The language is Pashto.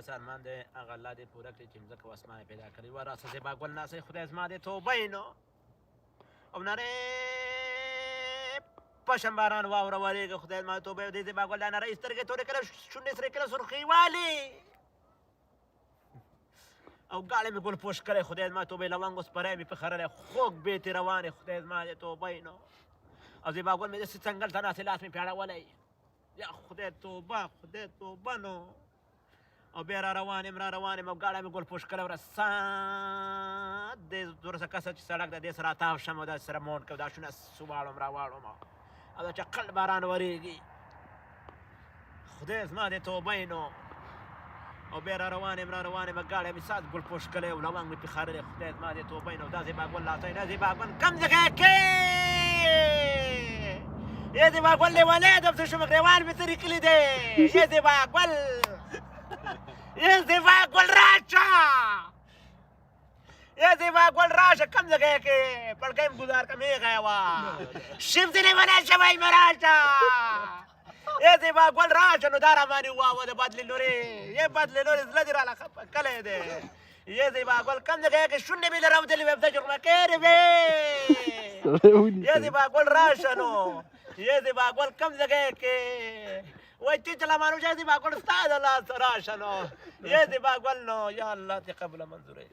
داسې ارمان دی هغه الله دې پوره کړي چې مځکه او اسمان یې پیدا کړي وه راسه زیبا ګل ناصر خدای زما دې توبه نو او نری پشم باران واوره ورېږي خدای زما توبه دې زیبا ګل دا نری سترګې تورې کړه شونډې سرې کړه سرخۍ والي او ګاړې مې ګل پوش کړی خدای زما توبه لونګ اوس پری مې پخرلی خوږ بیتې روانې خدای زما دې توبه نو او زیبا ګل مې داسې څنګل ته ناستې لاس مې پیاړولی یا خدای توبه نو او بیا را روان یم او ګاډه مې ګل پوش کړی وره سات دې ورسه کسه چې سړک د دې سره تاو شم او داسې سره مونډ کړم دا شونه سواړم راواړم او دا چقل باران ورېږي خدای زما دې توبه نو او بیا را روان یم ګاډه مې سات ګل پوش کړی او لونګ مې پې خرلی خدای زما دې توبه نو دا زیبا ګل لاسی دا زیبا ګل کم ځای کې یه زیبا ګل لیونی دم څه شوم ګریوان مې ترې کړي دی یه زیبا ګل یه زیبا ګل راشه کم ځای کې پړکۍ مې ګزار کړه مې غیوه شیف دې لیونی شوی مې راشه یه زیبا ګل راشه نو دا رامانې وواوه د بدلې لورې یه بدلې لورې زړه دې راله خفه کلی دی یه زیبا ګل کم ځای کې شونډې مې لراودلې وې په جرمه کېرې وې یه زیبا ګل راشه نو یه زیبا ګل کم ځای کې وای تی چلا مانو چې زیبا ګل ستا د لاس راشه نو یه زیبا ګل نو یا الله دې قبله منظوره